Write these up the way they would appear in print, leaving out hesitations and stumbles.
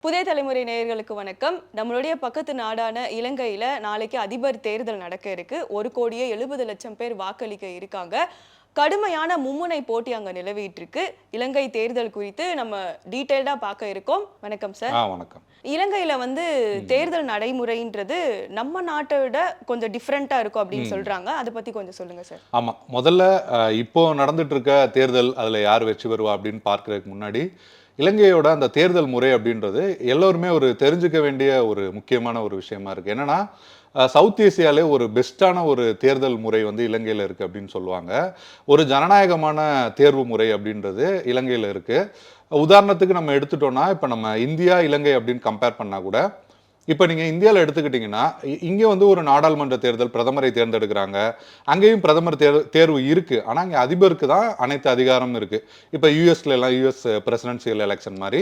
புதிய தலைமுறை நேயர்களுக்கு வணக்கம். நம்மளுடைய பக்கத்து நாடான இலங்கையில நாளைக்கு அதிபர் தேர்தல் நடக்க இருக்கு. 1,70,00,000 பேர் வாக்களிக்க இருக்காங்க. கடுமையான மும்முனை போட்டி அங்க நிலவிட்டு இருக்கு. இலங்கை தேர்தல் குறித்து நம்ம டீடைல்டா பார்க்க இருக்கோம். வணக்கம் சார். வணக்கம். இலங்கையில தேர்தல் நடைமுறைன்றது நம்ம நாட்டை விட கொஞ்சம் டிஃப்ரெண்டா இருக்கும் அப்படின்னு சொல்றாங்க. அதை பத்தி கொஞ்சம் சொல்லுங்க சார். ஆமா, முதல்ல இப்போ நடந்துட்டு இருக்க தேர்தல் அதுல யார் வெற்றி பெறுவா அப்படின்னு பார்க்கறதுக்கு முன்னாடி இலங்கையோட அந்த தேர்தல் முறை அப்படின்றது எல்லோருமே ஒரு தெரிஞ்சுக்க வேண்டிய ஒரு முக்கியமான ஒரு விஷயமா இருக்கு. என்னன்னா சவுத் ஏசியாலே ஒரு பெஸ்ட்டான ஒரு தேர்தல் முறை இலங்கையில் இருக்குது அப்படின்னு சொல்லுவாங்க. ஒரு ஜனநாயகமான தேர்வு முறை அப்படின்றது இலங்கையில் இருக்குது. உதாரணத்துக்கு நம்ம எடுத்துட்டோம்னா இப்போ நம்ம இந்தியா இலங்கை அப்படின்னு கம்பேர் பண்ணால் கூட இப்போ நீங்கள் இந்தியாவில் எடுத்துக்கிட்டிங்கன்னா இங்கே ஒரு நாடாளுமன்ற தேர்தல் பிரதமரை தேர்ந்தெடுக்கிறாங்க. அங்கேயும் பிரதமர் தேர்வு இருக்குது. ஆனால் அங்கே அதிபருக்கு தான் அனைத்து அதிகாரமும் இருக்குது. இப்போ யூஎஸ்லாம் யூஎஸ் பிரசிடென்சியல் எலெக்ஷன் மாதிரி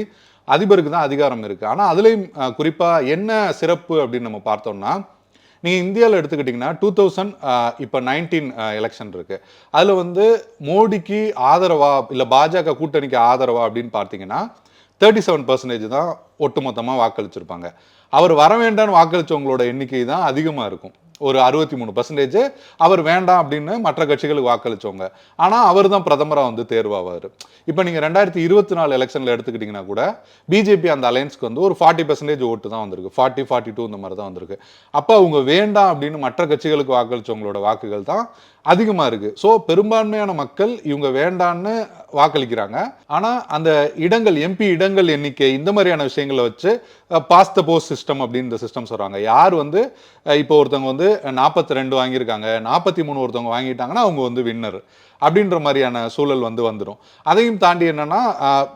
அதிபருக்கு தான் அதிகாரம் இருக்குது. ஆனால் அதுலேயும் குறிப்பாக என்ன சிறப்பு அப்படின்னு நம்ம பார்த்தோம்னா, நீங்கள் இந்தியாவில் எடுத்துக்கிட்டிங்கன்னா 2019 எலெக்ஷன் இருக்குது. அதில் மோடிக்கு ஆதரவா இல்லை பாஜக கூட்டணிக்கு ஆதரவா அப்படின்னு பார்த்தீங்கன்னா 37% தான் ஒட்டுமொத்தமாக வாக்களிச்சிருப்பாங்க. அவர் வர வேண்டான்னு வாக்களித்தவங்களோட எண்ணிக்கை தான் அதிகமாக இருக்கும். ஒரு 63% அவர் வேண்டாம் அப்படின்னு மற்ற கட்சிகளுக்கு வாக்களித்தவங்க. ஆனால் அவர் தான் பிரதமராக தேர்வாவார். இப்போ நீங்கள் 2024 எலெக்ஷனில் எடுத்துக்கிட்டிங்கன்னா கூட பிஜேபி அந்த அலையன்ஸ்க்கு ஒரு 40% ஓட்டு தான் வந்திருக்கு. 40-42 இந்த மாதிரி தான் வந்திருக்கு. அப்போ அவங்க வேண்டாம் அப்படின்னு மற்ற கட்சிகளுக்கு வாக்களித்தவங்களோட வாக்குகள் தான் அதிகமாக இருக்குது. ஸோ பெரும்பான்மையான மக்கள் இவங்க வேண்டான்னு வாக்களிக்கிறாங்க. ஆனால் அந்த இடங்கள் எம்பி இடங்கள் எண்ணிக்கை இந்த மாதிரியான விஷயங்களை வச்சு பாஸ் த போஸ்ட் சிஸ்டம் அப்படின்னு இந்த சிஸ்டம் சொல்கிறாங்க. யார் இப்போ ஒருத்தவங்க 42 வாங்கியிருக்காங்க, 43 ஒருத்தவங்க வாங்கிட்டாங்கன்னா அவங்க வின்னர் அப்படின்ற மாதிரியான சூழல் வந்துடும். அதையும் தாண்டி என்னன்னா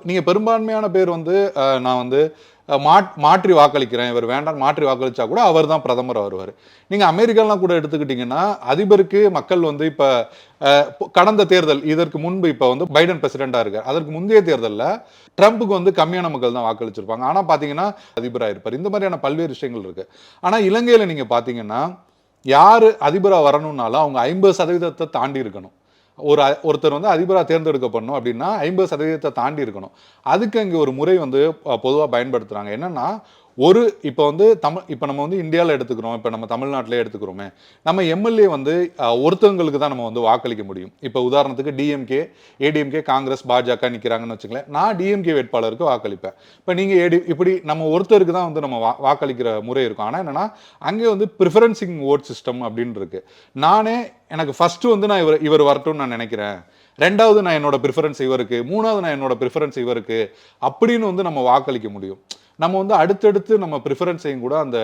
நீங்கள் பெரும்பான்மையான பேர் நான் மாற்றி வாக்களிக்கிறேன், இவர் வேண்டாம் மாற்றி வாக்களிச்சா கூட அவர் தான் பிரதமர் வருவார். நீங்கள் அமெரிக்காலாம் கூட எடுத்துக்கிட்டிங்கன்னா அதிபருக்கு மக்கள் இப்போ கடந்த தேர்தல் இதற்கு முன்பு இப்போ பைடன் பிரசிடென்ட்டாக இருக்கார். அதற்கு முந்தைய தேர்தலில் ட்ரம்ப்புக்கு கம்மியான மக்கள் தான் வாக்களிச்சிருப்பாங்க. ஆனால் பார்த்தீங்கன்னா அதிபராக இருப்பார். இந்த மாதிரியான பல்வேறு விஷயங்கள் இருக்குது. ஆனால் இலங்கையில் நீங்கள் பார்த்தீங்கன்னா யார் அதிபராக வரணும்னாலும் அவங்க 50% தாண்டி இருக்கணும். ஒருத்தர் அதிபராக தேர்ந்தெடுக்கப்படணும் அப்படின்னா 50% தாண்டி இருக்கணும். அதுக்கு அங்கே ஒரு முறை பொதுவாக பயன்படுத்துகிறாங்க. என்னன்னா இப்போ இப்போ நம்ம இந்தியாவில் எடுத்துக்கிறோம், இப்போ நம்ம தமிழ்நாட்டிலே எடுத்துக்கிறோமே, நம்ம எம்எல்ஏ ஒருத்தவங்களுக்கு தான் நம்ம வாக்களிக்க முடியும். இப்போ உதாரணத்துக்கு டிஎம்கே, ஏடிஎம்கே, காங்கிரஸ், பாஜக நிற்கிறாங்கன்னு வச்சுங்களேன். நான் டிஎம்கே வேட்பாளருக்கு வாக்களிப்பேன். இப்போ நீங்கள் இப்படி நம்ம ஒருத்தருக்கு தான் நம்ம வாக்களிக்கிற முறை இருக்கும். ஆனால் என்னன்னா அங்கே ப்ரிஃபரன்சிங் ஓட் சிஸ்டம் அப்படின்னு இருக்கு. நானே எனக்கு ஃபர்ஸ்ட் நான் இவர் வரட்டும்னு நான் நினைக்கிறேன், ரெண்டாவது நான் என்னோட ப்ரிஃபரன்ஸ் இவருக்கு, மூணாவது நான் என்னோட ப்ரிஃபரன்ஸ் இவருக்கு அப்படின்னு நம்ம வாக்களிக்க முடியும். நம்ம அடுத்தடுத்து நம்ம ப்ரிஃபரன்ஸையும் கூட அந்த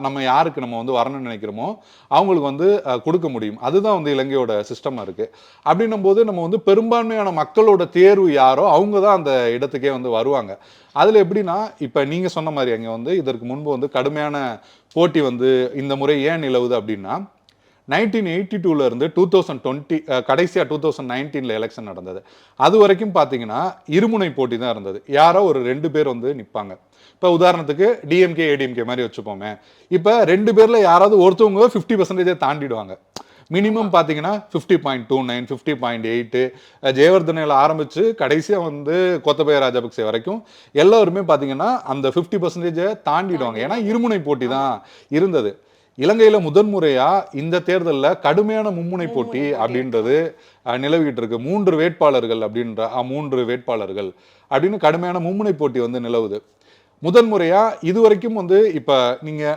நம்ம யாருக்கு நம்ம வரணும்னு நினைக்கிறோமோ அவங்களுக்கு கொடுக்க முடியும். அதுதான் இலங்கையோட சிஸ்டமாக இருக்குது. அப்படின்னும் போது நம்ம பெரும்பான்மையான மக்களோட தேர்வு யாரோ அவங்க தான் அந்த இடத்துக்கே வருவாங்க. அதில் எப்படின்னா இப்போ நீங்கள் சொன்ன மாதிரி அங்கே இதற்கு முன்பு கடுமையான போட்டி இந்த முறை ஏன் நிலவுது அப்படின்னா 1982 இருந்து 2020 கடைசியாக 2019 எலெக்ஷன் நடந்தது. அது வரைக்கும் பார்த்தீங்கன்னா இருமுனை போட்டி தான் இருந்தது. யாரோ ஒரு 2 பேர் நிற்பாங்க. இப்போ உதாரணத்துக்கு டிஎம்கே ஏடிஎம்கே மாதிரி வச்சுப்போமே. இப்போ 2 பேரில் யாராவது ஒருத்தவங்க 50% தாண்டிடுவாங்க. மினிமம் பார்த்தீங்கன்னா 50.29, 50.8, ஜெயவர்தனையில் ஆரம்பித்து கடைசியாக கோத்தபய ராஜபக்சே வரைக்கும் எல்லோருமே பார்த்தீங்கன்னா அந்த 50% தாண்டிடுவாங்க. ஏன்னா இருமுனை போட்டி தான் இருந்தது. இலங்கையில முதன்முறையா இந்த தேர்தலில் கடுமையான மும்முனை போட்டி அப்படின்றது நிலவிட்டு இருக்கு. 3 வேட்பாளர்கள் அப்படின்னு கடுமையான மும்முனை போட்டி நிலவுது. முதன்முறையா இதுவரைக்கும் இப்ப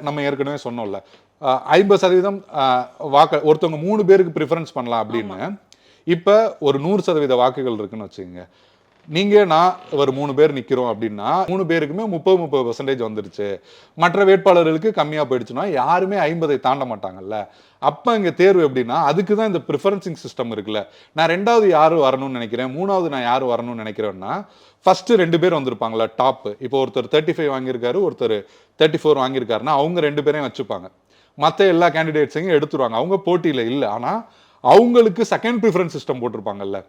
நம்ம ஏற்கனவே சொன்னோம்ல 50% ஒருத்தவங்க 3 பேருக்கு ப்ரிஃபரன்ஸ் பண்ணலாம் அப்படின்னு. இப்ப ஒரு 100% வாக்குகள் இருக்குன்னு வச்சுக்கோங்க. நான் ஒரு 3 பேர் நிற்கிறோம் அப்படின்னா 3 பேருக்குமே 30% வந்துருச்சு. மற்ற வேட்பாளர்களுக்கு கம்மியாக போயிடுச்சுன்னா யாருமே 50 தாண்ட மாட்டாங்கல்ல. அப்போ இங்கே தேர்வு எப்படின்னா அதுக்கு தான் இந்த ப்ரிஃபரன்சிங் சிஸ்டம் இருக்குல்ல. நான் ரெண்டாவது யார் வரணும்னு நினைக்கிறேன், மூணாவது நான் யார் வரணும்னு நினைக்கிறேன்னா ஃபர்ஸ்ட் 2 பேர் வந்திருப்பாங்களா டாப். இப்போ ஒருத்தர் 35 வாங்கியிருக்காரு, ஒருத்தர் 34 வாங்கியிருக்காருன்னா அவங்க 2 பேரையும் வச்சுப்பாங்க. மற்ற எல்லா கேண்டிடேட்ஸையும் எடுத்துருவாங்க. அவங்க போட்டியில் இல்லை. ஆனால் அவங்களுக்கு செகண்ட் ப்ரிஃபரன்ஸ் சிஸ்டம் போட்டிருப்பாங்கல்ல.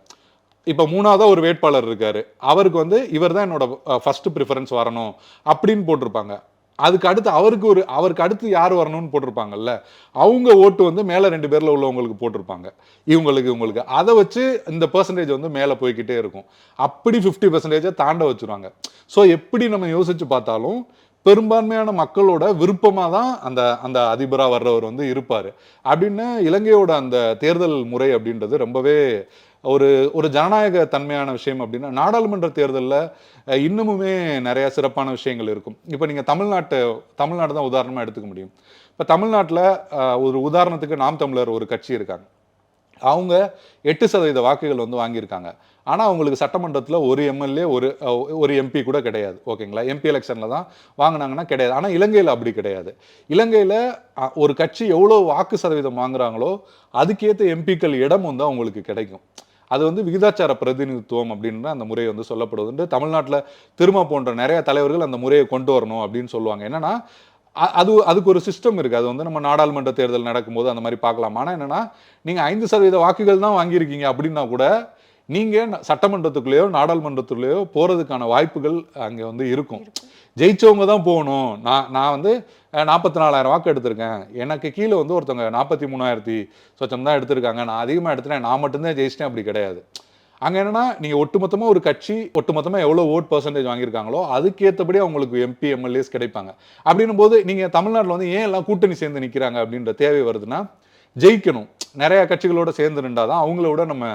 இப்போ மூணாவதா ஒரு வேட்பாளர் இருக்காரு, அவருக்கு இவர் தான் என்னோட ஃபர்ஸ்ட் ப்ரிஃபரன்ஸ் வரணும் அப்படின்னு போட்டிருப்பாங்க. அவருக்கு அடுத்து யார் வரணும்னு போட்டிருப்பாங்கல்ல, அவங்க ஓட்டு வந்து மேல 2 பேர்ல உள்ளவங்களுக்கு போட்டிருப்பாங்க. இவங்களுக்கு அதை வச்சு இந்த பெர்சன்டேஜ் வந்து மேல போய்க்கிட்டே இருக்கும். அப்படி 50% தாண்ட வச்சிருவாங்க. ஸோ எப்படி நம்ம யோசிச்சு பார்த்தாலும் பெரும்பான்மையான மக்களோட விருப்பமா தான் அந்த அந்த அதிபரா வர்றவர் வந்து இருப்பாரு. அப்படின்னு இலங்கையோட அந்த தேர்தல் முறை அப்படின்றது ரொம்பவே ஒரு ஒரு ஜனநாயக தன்மையான விஷயம். அப்படின்னா நாடாளுமன்ற தேர்தலில் இன்னமுமே நிறைய சிறப்பான விஷயங்கள் இருக்கும். இப்போ நீங்க தமிழ்நாடு தான் உதாரணமா எடுத்துக்க முடியும். இப்போ தமிழ்நாட்டில் ஒரு உதாரணத்துக்கு நாம் தமிழர் ஒரு கட்சி இருக்காங்க. அவங்க 8% வாக்குகள் வந்து வாங்கியிருக்காங்க. ஆனா அவங்களுக்கு சட்டமன்றத்தில் ஒரு எம்எல்ஏ ஒரு எம்பி கூட கிடையாது. ஓகேங்களா? எம்பி எலெக்ஷன்ல தான் வாங்கினாங்கன்னா கிடையாது. ஆனா இலங்கையில் அப்படி கிடையாது. இலங்கையில் ஒரு கட்சி எவ்வளோ வாக்கு சதவீதம் வாங்குறாங்களோ அதுக்கேற்ற எம்பிக்கள் இடம் வந்து அவங்களுக்கு கிடைக்கும். அது வந்து விகிதாச்சார பிரதிநிதித்துவம் அப்படின்ற அந்த முறை வந்து சொல்லப்படுவது. தமிழ்நாட்டில் திருமா போன்ற நிறைய தலைவர்கள் அந்த முறையை கொண்டு வரணும் அப்படின்னு சொல்லுவாங்க. என்னன்னா அதுக்கு ஒரு சிஸ்டம் இருக்கு. அது வந்து நம்ம நாடாளுமன்ற தேர்தல் நடக்கும்போது அந்த மாதிரி பார்க்கலாம். ஆனா என்னன்னா நீங்க 5% வாக்குகள் தான் வாங்கியிருக்கீங்க அப்படின்னா கூட நீங்க சட்டமன்றத்துக்குள்ளேயோ நாடாளுமன்றத்துக்குள்ளேயோ போறதுக்கான வாய்ப்புகள் அங்க வந்து இருக்கும். ஜெயிச்சவங்க தான் போகணும். நான் வந்து 44,000 வாக்கு எடுத்திருக்கேன். எனக்கு கீழே வந்து ஒருத்தவங்க 43,000 சொச்சம் தான் எடுத்திருக்காங்க. நான் அதிகமாக எடுத்துட்டேன், நான் மட்டும்தான் ஜெயிச்சிட்டேன், அப்படி கிடையாது. அங்க என்னன்னா நீங்க ஒட்டுமொத்தமா ஒரு கட்சி ஒட்டுமொத்தமா எவ்வளவு ஓட் பெர்சன்டேஜ் வாங்கியிருக்காங்களோ அதுக்கேற்றபடி அவங்களுக்கு எம்பி எம்எல்ஏஸ் கிடைப்பாங்க. அப்படின்னும் போது நீங்க தமிழ்நாட்டில் வந்து ஏன் எல்லாம் கூட்டணி சேர்ந்து நிற்கிறாங்க அப்படின்ற தேவை வருதுன்னா ஜெயிக்கணும். நிறைய கட்சிகளோட சேர்ந்து நின்றாதான் அவங்களோட நம்ம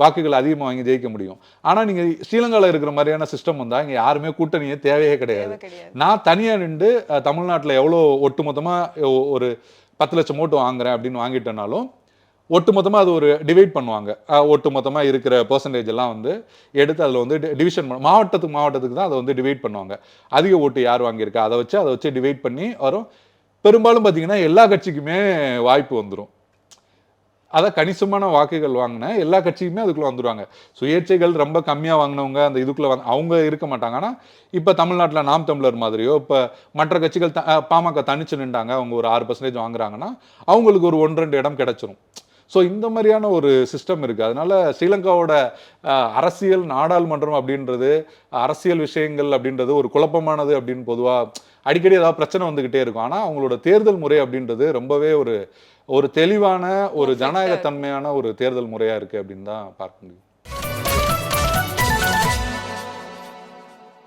வாக்குகள் அதிகமாக வாங்கி ஜெயிக்க முடியும். ஆனா நீங்க ஸ்ரீலங்காவில் இருக்கிற மாதிரியான சிஸ்டம் வந்தா இங்க யாருமே கூட்டணியே தேவையே கிடையாது. நான் தனியா நின்று தமிழ்நாட்டில் எவ்வளோ ஒட்டுமொத்தமா ஒரு 10 லட்சம் ஓட்டு வாங்குறேன் அப்படின்னு வாங்கிட்டேனாலும் ஒட்டுமொத்தமாக அது ஒரு டிவைட் பண்ணுவாங்க. ஒட்டுமொத்தமாக இருக்கிற பெர்சன்டேஜ் எல்லாம் வந்து எடுத்து அதில் வந்து டிவிஷன் மாவட்டத்துக்கு தான் அதை வந்து டிவைட் பண்ணுவாங்க. அதிக ஓட்டு யார் வாங்கியிருக்கா அதை வச்சு டிவைட் பண்ணி வரும். பெரும்பாலும் பார்த்தீங்கன்னா எல்லா கட்சிக்குமே வாய்ப்பு வந்துடும். அதான் கணிசமான வாக்குகள் வாங்கின எல்லா கட்சியுமே அதுக்குள்ள வந்துடுவாங்க. சுயேட்சைகள் ரொம்ப கம்மியாக வாங்கினவங்க அந்த இதுக்குள்ள அவங்க இருக்க மாட்டாங்க. ஆனால் இப்போ தமிழ்நாட்டில் நாம் தமிழர் மாதிரியோ இப்போ மற்ற கட்சிகள் பாமக தனிச்சு நின்றாங்க, அவங்க ஒரு 6% வாங்குறாங்கன்னா அவங்களுக்கு ஒரு 1-2 இடம் கிடைச்சிரும். ஸோ இந்த மாதிரியான ஒரு சிஸ்டம் இருக்குது. அதனால ஸ்ரீலங்காவோட அரசியல் நாடாளுமன்றம் அப்படின்றது அரசியல் விஷயங்கள் அப்படின்றது ஒரு குழப்பமானது அப்படின்னு பொதுவாக அடிக்கடி ஏதாவது பிரச்சனை வந்துக்கிட்டே இருக்கும். ஆனால் அவங்களோட தேர்தல் முறை அப்படின்றது ரொம்பவே ஒரு தெளிவான ஒரு ஜனநாயகத்தன்மையான ஒரு தேர்தல் முறையாக இருக்குது அப்படின்னு தான் பார்க்க முடியும்.